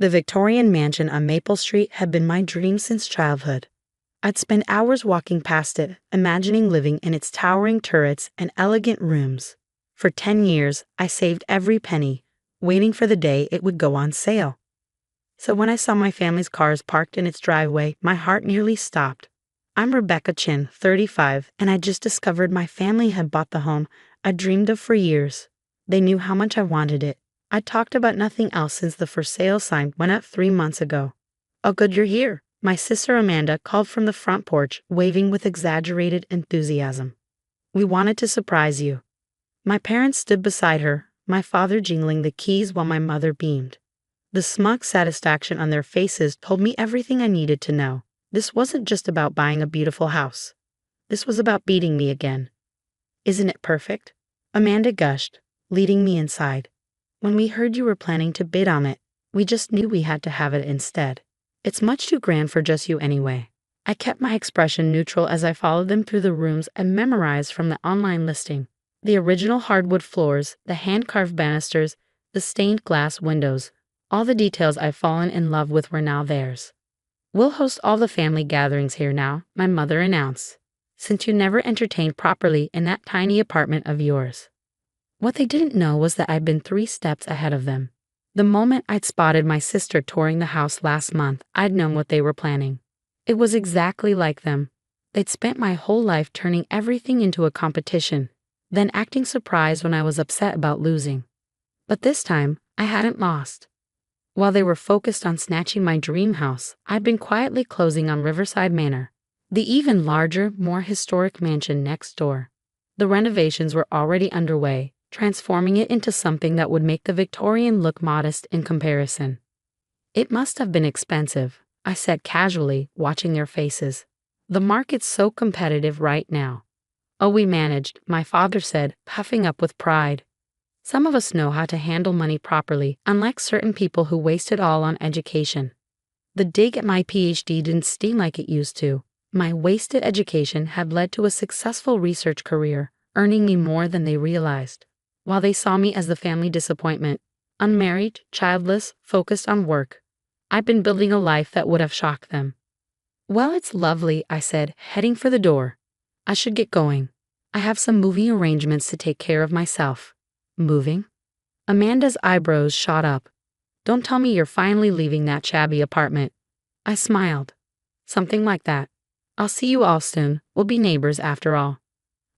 The Victorian mansion on Maple Street had been my dream since childhood. I'd spend hours walking past it, imagining living in its towering turrets and elegant rooms. For 10 years, I saved every penny, waiting for the day it would go on sale. So when I saw my family's cars parked in its driveway, my heart nearly stopped. I'm Rebecca Chin, 35, and I just discovered my family had bought the home I dreamed of for years. They knew how much I wanted it. I'd talked about nothing else since the for sale sign went up 3 months ago. "Oh, good you're here," my sister Amanda called from the front porch, waving with exaggerated enthusiasm. "We wanted to surprise you." My parents stood beside her, my father jingling the keys while my mother beamed. The smug satisfaction on their faces told me everything I needed to know. This wasn't just about buying a beautiful house. This was about beating me again. "Isn't it perfect?" Amanda gushed, leading me inside. "When we heard you were planning to bid on it, we just knew we had to have it instead. It's much too grand for just you anyway." I kept my expression neutral as I followed them through the rooms and memorized from the online listing. The original hardwood floors, the hand-carved banisters, the stained glass windows. All the details I'd fallen in love with were now theirs. "We'll host all the family gatherings here now," my mother announced, "since you never entertained properly in that tiny apartment of yours." What they didn't know was that I'd been 3 steps ahead of them. The moment I'd spotted my sister touring the house last month, I'd known what they were planning. It was exactly like them. They'd spent my whole life turning everything into a competition, then acting surprised when I was upset about losing. But this time, I hadn't lost. While they were focused on snatching my dream house, I'd been quietly closing on Riverside Manor, the even larger, more historic mansion next door. The renovations were already underway, transforming it into something that would make the Victorian look modest in comparison. "It must have been expensive," I said casually, watching their faces. "The market's so competitive right now." "Oh, we managed," my father said, puffing up with pride. "Some of us know how to handle money properly, unlike certain people who waste it all on education." The dig at my PhD didn't sting like it used to. My wasted education had led to a successful research career, earning me more than they realized. While they saw me as the family disappointment, unmarried, childless, focused on work, I'd been building a life that would have shocked them. "Well, it's lovely," I said, heading for the door. "I should get going. I have some moving arrangements to take care of myself." "Moving?" Amanda's eyebrows shot up. "Don't tell me you're finally leaving that shabby apartment." I smiled. "Something like that. I'll see you all soon. We'll be neighbors after all."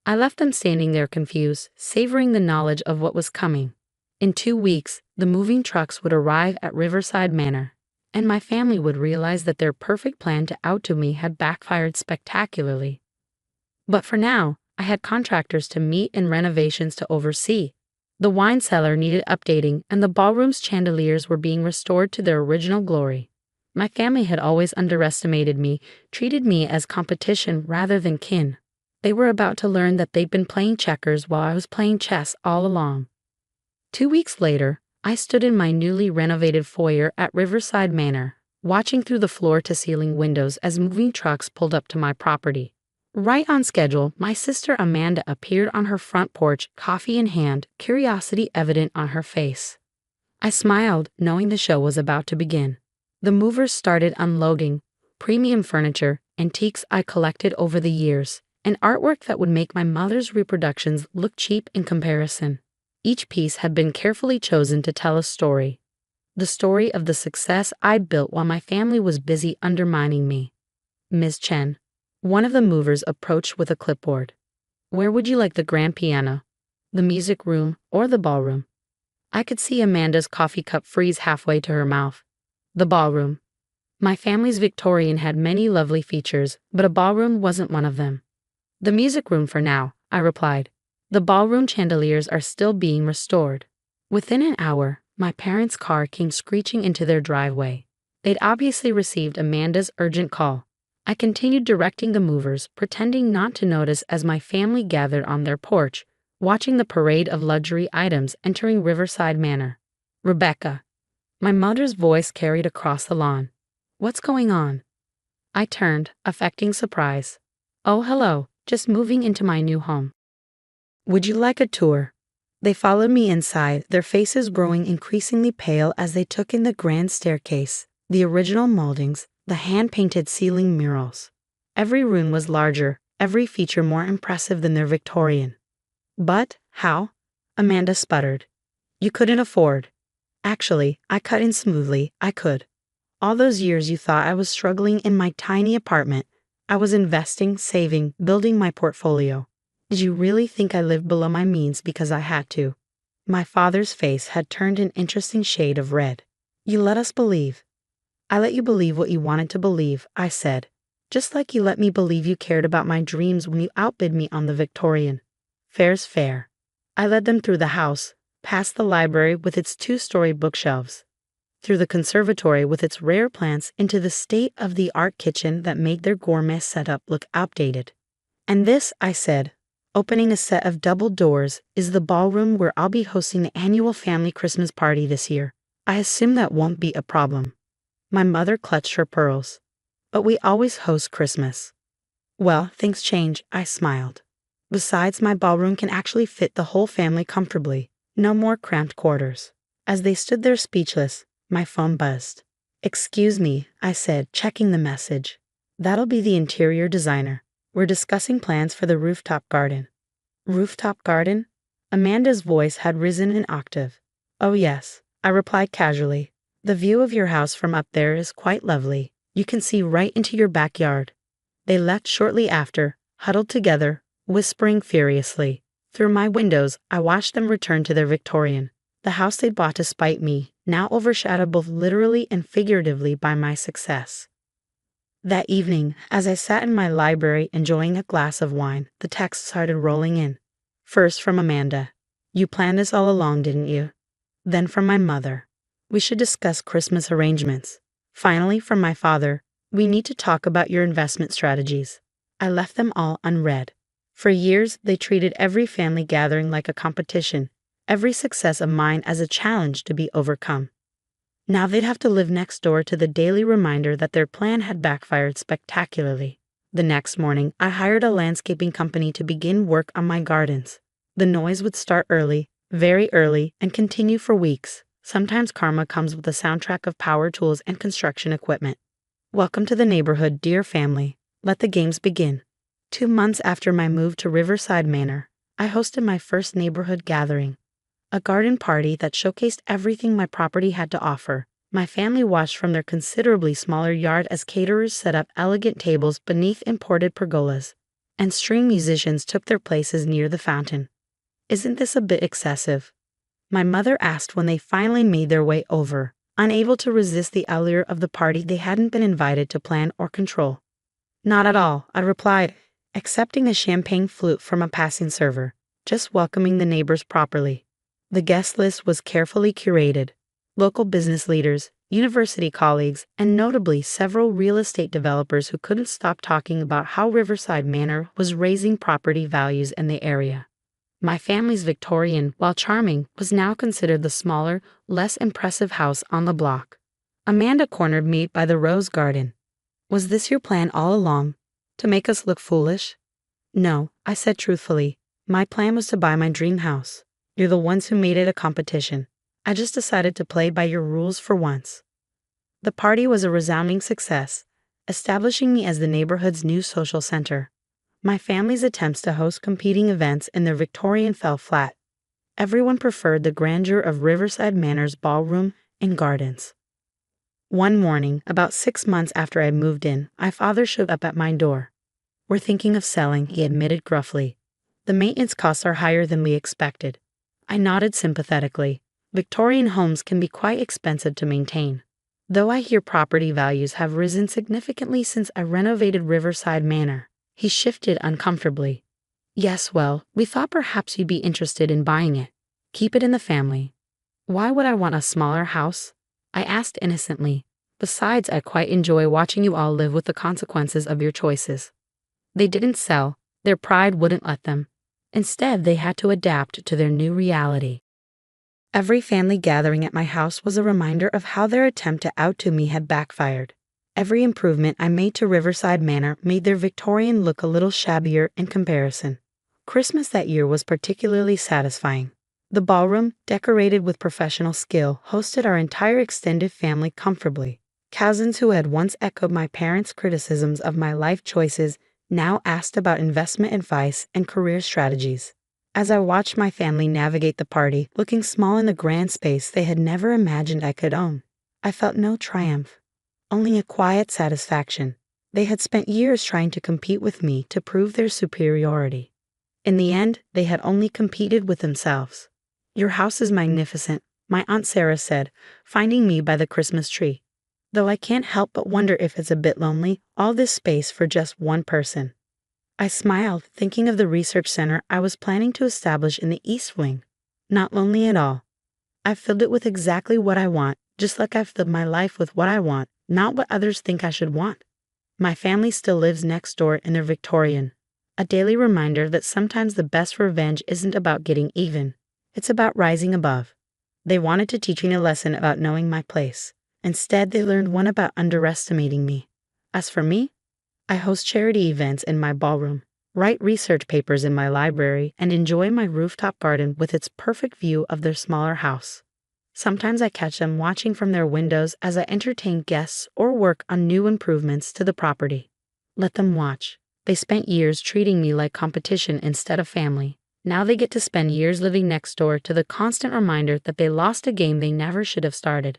I left them standing there confused, savoring the knowledge of what was coming. In 2 weeks, the moving trucks would arrive at Riverside Manor, and my family would realize that their perfect plan to outdo me had backfired spectacularly. But for now, I had contractors to meet and renovations to oversee. The wine cellar needed updating, and the ballroom's chandeliers were being restored to their original glory. My family had always underestimated me, treated me as competition rather than kin. They were about to learn that they'd been playing checkers while I was playing chess all along. 2 weeks later, I stood in my newly renovated foyer at Riverside Manor, watching through the floor-to-ceiling windows as moving trucks pulled up to my property. Right on schedule, my sister Amanda appeared on her front porch, coffee in hand, curiosity evident on her face. I smiled, knowing the show was about to begin. The movers started unloading premium furniture, antiques I collected over the years, and artwork that would make my mother's reproductions look cheap in comparison. Each piece had been carefully chosen to tell a story. The story of the success I'd built while my family was busy undermining me. "Ms. Chen," one of the movers approached with a clipboard. "Where would you like the grand piano? The music room or the ballroom?" I could see Amanda's coffee cup freeze halfway to her mouth. "The ballroom." My family's Victorian had many lovely features, but a ballroom wasn't one of them. "The music room for now," I replied. "The ballroom chandeliers are still being restored." Within an hour, my parents' car came screeching into their driveway. They'd obviously received Amanda's urgent call. I continued directing the movers, pretending not to notice as my family gathered on their porch, watching the parade of luxury items entering Riverside Manor. "Rebecca." My mother's voice carried across the lawn. "What's going on?" I turned, affecting surprise. "Oh, hello. Just moving into my new home." "Would you like a tour?" They followed me inside, their faces growing increasingly pale as they took in the grand staircase, the original moldings, the hand-painted ceiling murals. Every room was larger, every feature more impressive than their Victorian. But, how? Amanda sputtered. You couldn't afford. Actually, I cut in smoothly, I could. All those years you thought I was struggling in my tiny apartment, I was investing, saving, building my portfolio. Did you really think I lived below my means because I had to? My father's face had turned an interesting shade of red. You let us believe. I let you believe what you wanted to believe, I said. Just like you let me believe you cared about my dreams when you outbid me on the Victorian. Fair's fair. I led them through the house, past the library with its 2-story bookshelves, through the conservatory with its rare plants into the state-of-the-art kitchen that made their gourmet setup look outdated. And this, I said, opening a set of double doors, is the ballroom where I'll be hosting the annual family Christmas party this year. I assume that won't be a problem. My mother clutched her pearls. But we always host Christmas. Well, things change, I smiled. Besides, my ballroom can actually fit the whole family comfortably. No more cramped quarters. As they stood there speechless, my phone buzzed. Excuse me, I said, checking the message. That'll be the interior designer. We're discussing plans for the rooftop garden. Rooftop garden? Amanda's voice had risen an octave. Oh yes, I replied casually. The view of your house from up there is quite lovely. You can see right into your backyard. They left shortly after, huddled together, whispering furiously. Through my windows, I watched them return to their Victorian. The house they'd bought to spite me, now overshadowed both literally and figuratively by my success. That evening, as I sat in my library enjoying a glass of wine, the texts started rolling in. First from Amanda. You planned this all along, didn't you? Then from my mother. We should discuss Christmas arrangements. Finally, from my father, we need to talk about your investment strategies. I left them all unread. For years, they treated every family gathering like a competition, every success of mine as a challenge to be overcome. Now they'd have to live next door to the daily reminder that their plan had backfired spectacularly. The next morning, I hired a landscaping company to begin work on my gardens. The noise would start early, very early, and continue for weeks. Sometimes karma comes with a soundtrack of power tools and construction equipment. Welcome to the neighborhood, dear family. Let the games begin. 2 months after my move to Riverside Manor, I hosted my first neighborhood gathering. A garden party that showcased everything my property had to offer. My family watched from their considerably smaller yard as caterers set up elegant tables beneath imported pergolas, and string musicians took their places near the fountain. Isn't this a bit excessive? My mother asked when they finally made their way over, unable to resist the allure of the party they hadn't been invited to plan or control. Not at all, I replied, accepting a champagne flute from a passing server, just welcoming the neighbors properly. The guest list was carefully curated. Local business leaders, university colleagues, and notably several real estate developers who couldn't stop talking about how Riverside Manor was raising property values in the area. My family's Victorian, while charming, was now considered the smaller, less impressive house on the block. Amanda cornered me by the rose garden. Was this your plan all along? To make us look foolish? No, I said truthfully. My plan was to buy my dream house. You're the ones who made it a competition. I just decided to play by your rules for once. The party was a resounding success, establishing me as the neighborhood's new social center. My family's attempts to host competing events in their Victorian fell flat. Everyone preferred the grandeur of Riverside Manor's ballroom and gardens. One morning, about 6 months after I moved in, my father showed up at my door. We're thinking of selling, he admitted gruffly. The maintenance costs are higher than we expected. I nodded sympathetically. Victorian homes can be quite expensive to maintain. Though I hear property values have risen significantly since I renovated Riverside Manor. He shifted uncomfortably. Yes, well, we thought perhaps you'd be interested in buying it. Keep it in the family. Why would I want a smaller house? I asked innocently. Besides, I quite enjoy watching you all live with the consequences of your choices. They didn't sell. Their pride wouldn't let them. Instead, they had to adapt to their new reality. Every family gathering at my house was a reminder of how their attempt to outdo me had backfired. Every improvement I made to Riverside Manor made their Victorian look a little shabbier in comparison. Christmas that year was particularly satisfying. The ballroom, decorated with professional skill, hosted our entire extended family comfortably. Cousins who had once echoed my parents' criticisms of my life choices now asked about investment advice and career strategies. As I watched my family navigate the party, looking small in the grand space they had never imagined I could own, I felt no triumph, only a quiet satisfaction. They had spent years trying to compete with me to prove their superiority. In the end, they had only competed with themselves. "Your house is magnificent," my Aunt Sarah said, finding me by the Christmas tree. "Though I can't help but wonder if it's a bit lonely, all this space for just one person." I smiled, thinking of the research center I was planning to establish in the East Wing. "Not lonely at all. I've filled it with exactly what I want, just like I've filled my life with what I want, not what others think I should want." My family still lives next door in their Victorian, a daily reminder that sometimes the best revenge isn't about getting even. It's about rising above. They wanted to teach me a lesson about knowing my place. Instead, they learned one about underestimating me. As for me, I host charity events in my ballroom, write research papers in my library, and enjoy my rooftop garden with its perfect view of their smaller house. Sometimes I catch them watching from their windows as I entertain guests or work on new improvements to the property. Let them watch. They spent years treating me like competition instead of family. Now they get to spend years living next door to the constant reminder that they lost a game they never should have started.